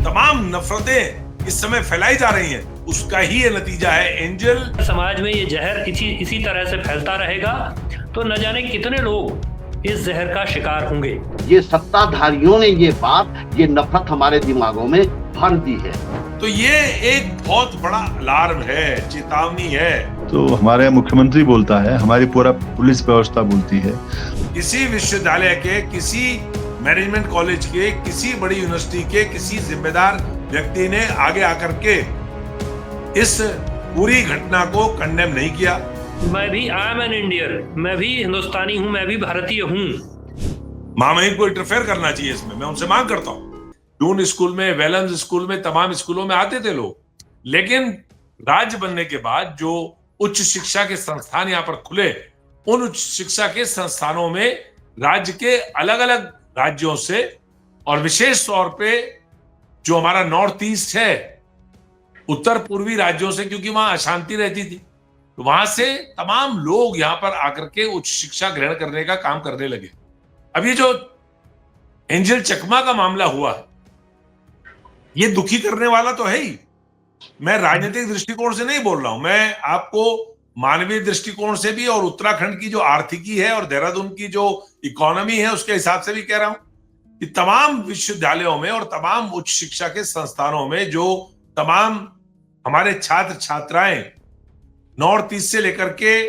तमाम नफरतें इस समय फैलाई जा रही हैं, उसका ही ये नतीजा है। एंजल, समाज में ये जहर इसी तरह से फैलता रहेगा तो न जाने कितने लोग इस जहर का शिकार होंगे। ये सत्ताधारियों ने ये नफरत हमारे दिमागों में भर दी है। तो ये एक बहुत बड़ा अलार्म है, चेतावनी है। तो हमारे मुख्यमंत्री बोलता है, हमारी पूरा पुलिस व्यवस्था बोलती है। किसी विश्वविद्यालय के, किसी मैनेजमेंट कॉलेज के, किसी बड़ी यूनिवर्सिटी के किसी जिम्मेदार व्यक्ति ने आगे आकर के इस पूरी घटना को कंडेम नहीं किया। मैं भी आई एम एन इंडियन, मैं भी हिंदुस्तानी हूं, मैं भी भारतीय हूं। महामहिम को इंटरफेयर करना चाहिए इसमें, मैं उनसे मांग करता हूं। डून स्कूल में, वेलंस स्कूल में, तमाम स्कूलों में आते थे लोग, लेकिन राज्य बनने के बाद जो उच्च शिक्षा के संस्थान यहाँ पर खुले, उन उच्च शिक्षा के संस्थानों में राज्य के अलग अलग राज्यों से और विशेष तौर पे जो हमारा नॉर्थ ईस्ट है, उत्तर पूर्वी राज्यों से, क्योंकि वहां अशांति रहती थी, तो वहां से तमाम लोग यहां पर आकर के उच्च शिक्षा ग्रहण करने का काम करने लगे। अब ये जो एंजल चकमा का मामला हुआ, ये दुखी करने वाला तो है ही। मैं राजनीतिक दृष्टिकोण से नहीं बोल रहा हूं, मैं आपको मानवीय दृष्टिकोण से भी और उत्तराखंड की जो आर्थिकी है और देहरादून की जो इकोनॉमी है उसके हिसाब से भी कह रहा हूं कि तमाम विश्वविद्यालयों में और तमाम उच्च शिक्षा के संस्थानों में जो तमाम हमारे छात्र छात्राएं नॉर्थ ईस्ट से लेकर के,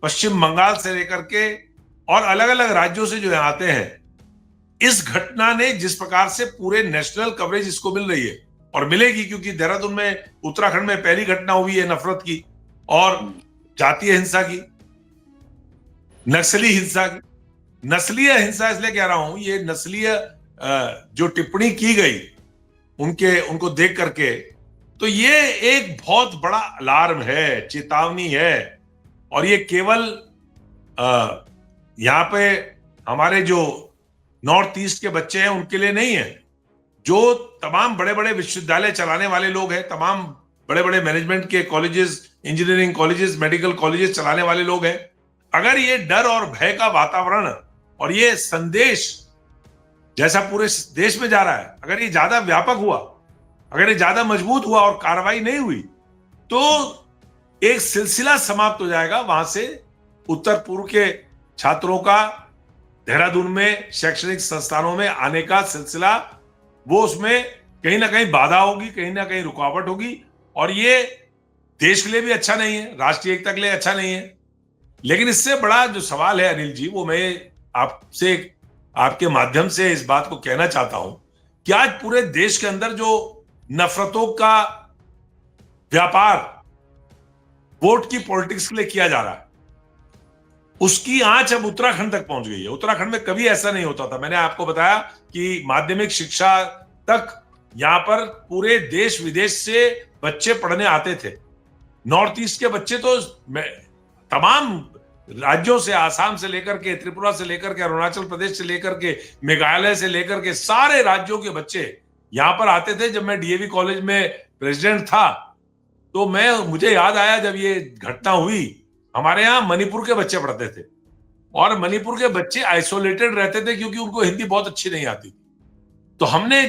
पश्चिम बंगाल से लेकर के और अलग अलग राज्यों से जो यहाँ आते हैं, इस घटना ने जिस प्रकार से पूरे नेशनल कवरेज इसको मिल रही है और मिलेगी, क्योंकि देहरादून में, उत्तराखंड में पहली घटना हुई है नफरत की और जातीय हिंसा की, नक्सली हिंसा की। नस्लीय हिंसा इसलिए कह रहा हूं, ये नस्लीय जो टिप्पणी की गई उनको देख करके, तो ये एक बहुत बड़ा अलार्म है, चेतावनी है। और ये केवल यहां पे हमारे जो नॉर्थ ईस्ट के बच्चे हैं उनके लिए नहीं है, जो तमाम बड़े बड़े विश्वविद्यालय चलाने वाले लोग हैं, तमाम बड़े बड़े मैनेजमेंट के colleges, engineering colleges, medical colleges चलाने वाले लोग हैं। अगर ये डर और भय का वातावरण और ये संदेश जैसा पूरे देश में जा रहा है, अगर ये ज्यादा व्यापक हुआ, अगर ये ज्यादा मजबूत हुआ और कार्रवाई नहीं हुई, तो एक सिलसिला समाप्त हो जाएगा। वहां से उत्तर पूर्व के छात्रों का देहरादून में शैक्षणिक संस्थानों में आने का सिलसिला, वो उसमें कहीं ना कहीं बाधा होगी, कहीं ना कहीं रुकावट होगी, और ये देश के लिए भी अच्छा नहीं है, राष्ट्रीय एकता के लिए अच्छा नहीं है। लेकिन इससे बड़ा जो सवाल है अनिल जी, वो मैं आपसे, आपके माध्यम से इस बात को कहना चाहता हूं कि आज पूरे देश के अंदर जो नफरतों का व्यापार वोट की पॉलिटिक्स के लिए किया जा रहा है, उसकी आंच अब उत्तराखंड तक पहुंच गई है। उत्तराखंड में कभी ऐसा नहीं होता था। मैंने आपको बताया कि माध्यमिक शिक्षा तक यहां पर पूरे देश विदेश से बच्चे पढ़ने आते थे। नॉर्थ ईस्ट के बच्चे तो तमाम राज्यों से, आसाम से लेकर के, त्रिपुरा से लेकर के, अरुणाचल प्रदेश से लेकर के, मेघालय से लेकर के, सारे राज्यों के बच्चे यहां पर आते थे। जब मैं डीएवी कॉलेज में प्रेसिडेंट था, तो मुझे याद आया जब ये घटना हुई, हमारे यहाँ मणिपुर के बच्चे पढ़ते थे और मणिपुर के बच्चे आइसोलेटेड रहते थे क्योंकि उनको हिंदी बहुत अच्छी नहीं आती। तो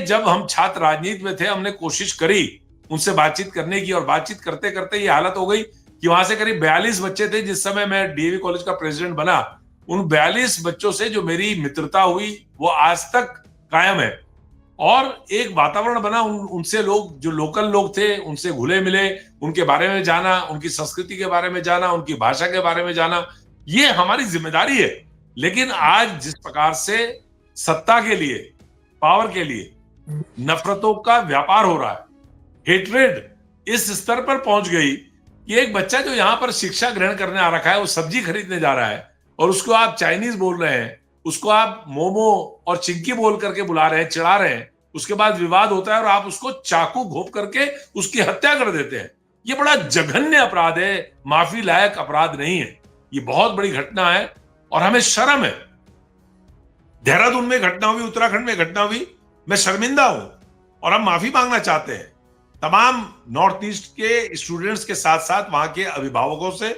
जब हम छात्र राजनीति में थे, हमने कोशिश करी उनसे बातचीत करने की, और बातचीत करते करते ये हालत हो गई कि वहां से करीब 42 बच्चे थे। जिस समय मैं डीएवी कॉलेज का प्रेसिडेंट बना, उन 42 बच्चों से जो मेरी मित्रता हुई वो आज तक कायम है, और एक वातावरण बना। उनसे लोग, जो लोकल लोग थे, उनसे घुले मिले, उनके बारे में जाना, उनकी संस्कृति के बारे में जाना, उनकी भाषा के बारे में जाना, ये हमारी जिम्मेदारी है। लेकिन आज जिस प्रकार से सत्ता के लिए, पावर के लिए नफरतों का व्यापार हो रहा है, हेट्रेड इस स्तर पर पहुंच गई कि एक बच्चा जो यहां पर शिक्षा ग्रहण करने आ रखा है, वो सब्जी खरीदने जा रहा है और उसको आप चाइनीज बोल रहे हैं, उसको आप मोमो और चिंकी बोल करके बुला रहे हैं, चिढ़ा रहे हैं, उसके बाद विवाद होता है और आप उसको चाकू घोंप करके उसकी हत्या कर देते हैं। ये बड़ा जघन्य अपराध है, माफी लायक अपराध नहीं है। ये बहुत बड़ी घटना है और हमें शर्म है। देहरादून में घटना हुई, उत्तराखंड में घटना हुई, मैं शर्मिंदा हूं और हम माफी मांगना चाहते हैं तमाम नॉर्थ ईस्ट के स्टूडेंट्स के साथ साथ वहां के अभिभावकों से,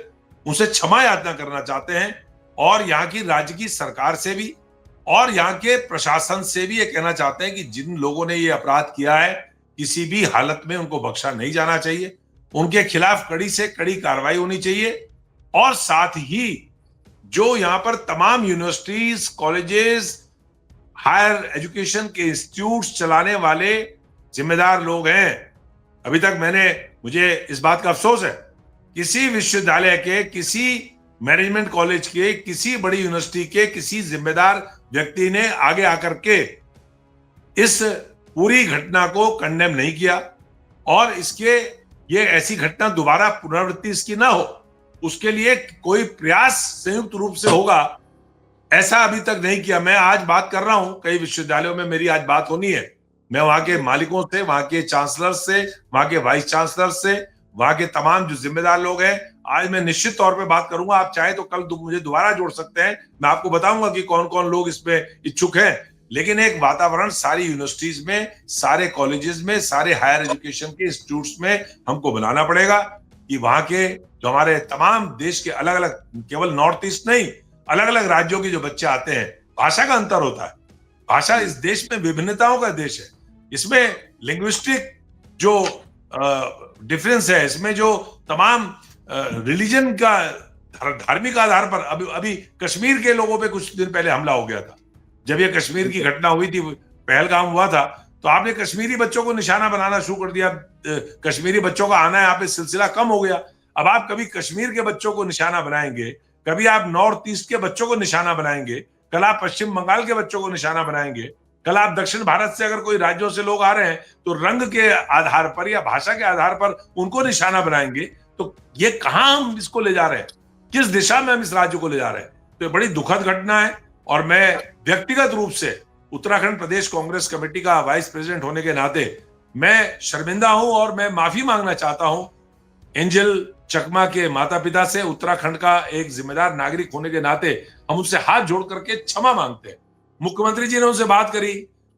उनसे क्षमा याचना करना चाहते हैं, और यहाँ की राज्य की सरकार से भी और यहाँ के प्रशासन से भी ये कहना चाहते हैं कि जिन लोगों ने ये अपराध किया है किसी भी हालत में उनको बख्शा नहीं जाना चाहिए। उनके खिलाफ कड़ी से कड़ी कार्रवाई होनी चाहिए और साथ ही जो यहां पर तमाम यूनिवर्सिटीज, कॉलेजेस, हायर एजुकेशन के इंस्टीट्यूट्स चलाने वाले जिम्मेदार लोग हैं, अभी तक मुझे इस बात का अफसोस है, किसी विश्वविद्यालय के, किसी मैनेजमेंट कॉलेज के, किसी बड़ी यूनिवर्सिटी के किसी जिम्मेदार व्यक्ति ने आगे आकर के इस पूरी घटना को कंडेम नहीं किया और ये ऐसी घटना दोबारा पुनरावृत्ति इसकी ना हो, उसके लिए कोई प्रयास संयुक्त रूप से होगा, ऐसा अभी तक नहीं किया। मैं आज बात कर रहा हूं, कई विश्वविद्यालयों में मेरी आज बात होनी है, मैं वहां के मालिकों से, वहां के चांसलर से, वहां के वाइस चांसलर से, वहां के तमाम जो जिम्मेदार लोग हैं, आज मैं निश्चित तौर पे बात करूंगा। आप चाहे तो कल मुझे दोबारा जोड़ सकते हैं, मैं आपको बताऊंगा कि कौन कौन लोग इसमें इच्छुक हैं। लेकिन एक वातावरण सारी यूनिवर्सिटीज में, सारे कॉलेजेस में, सारे हायर एजुकेशन के इंस्टीट्यूट्स में हमको बनाना पड़ेगा कि वहां के जो हमारे तमाम देश के अलग अलग, केवल नॉर्थ ईस्ट नहीं, अलग अलग राज्यों के जो बच्चे आते हैं, भाषा का अंतर होता है। भाषा इस देश में विभिन्नताओं का देश है, इसमें लिंग्विस्टिक जो डिफरेंस है, इसमें जो तमाम रिलीजन का, धार्मिक आधार पर अभी कश्मीर के लोगों पे कुछ दिन पहले हमला हो गया था। जब ये कश्मीर की घटना हुई थी, पहलगाम हुआ था, तो आपने कश्मीरी बच्चों को निशाना बनाना शुरू कर दिया। कश्मीरी बच्चों का आना यहाँ पे सिलसिला कम हो गया। अब आप कभी कश्मीर के बच्चों को निशाना बनाएंगे, कभी आप नॉर्थ ईस्ट के बच्चों को निशाना बनाएंगे, कल आप पश्चिम बंगाल के बच्चों को निशाना बनाएंगे, कल आप दक्षिण भारत से अगर कोई राज्यों से लोग आ रहे हैं तो रंग के आधार पर या भाषा के आधार पर उनको निशाना बनाएंगे। तो ये कहां हम इसको ले जा रहे हैं, किस दिशा में हम इस राज्य को ले जा रहे हैं? तो ये बड़ी दुखद घटना है और मैं व्यक्तिगत रूप से उत्तराखंड प्रदेश कांग्रेस कमेटी का वाइस प्रेसिडेंट होने के नाते मैं शर्मिंदा हूं और मैं माफी मांगना चाहता हूं एंजल चकमा के माता पिता से। उत्तराखंड का एक जिम्मेदार नागरिक होने के नाते हम उनसे हाथ जोड़ करके क्षमा मांगते हैं। मुख्यमंत्री जी ने उनसे बात करी,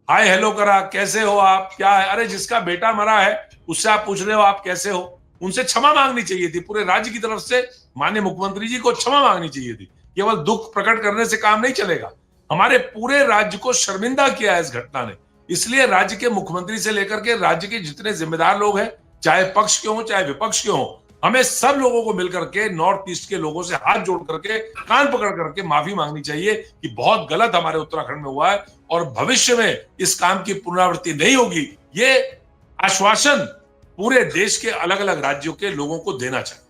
हाय हेलो करा, कैसे हो आप, क्या है, अरे जिसका बेटा मरा है उससे आप पूछ रहे हो आप कैसे हो। उनसे क्षमा मांगनी चाहिए थी, पूरे राज्य की तरफ से माननीय मुख्यमंत्री जी को क्षमा मांगनी चाहिए थी। केवल दुख प्रकट करने से काम नहीं चलेगा, हमारे पूरे राज्य को शर्मिंदा किया है इस घटना ने। इसलिए राज्य के मुख्यमंत्री से लेकर के राज्य के जितने जिम्मेदार लोग हैं, चाहे पक्ष के हों चाहे विपक्ष के हों, हमें सब लोगों को मिलकर के नॉर्थ ईस्ट के लोगों से हाथ जोड़ करके, कान पकड़ करके माफी मांगनी चाहिए कि बहुत गलत हमारे उत्तराखंड में हुआ है और भविष्य में इस काम की पुनरावृत्ति नहीं होगी। ये आश्वासन पूरे देश के अलग अलग राज्यों के लोगों को देना चाहिए।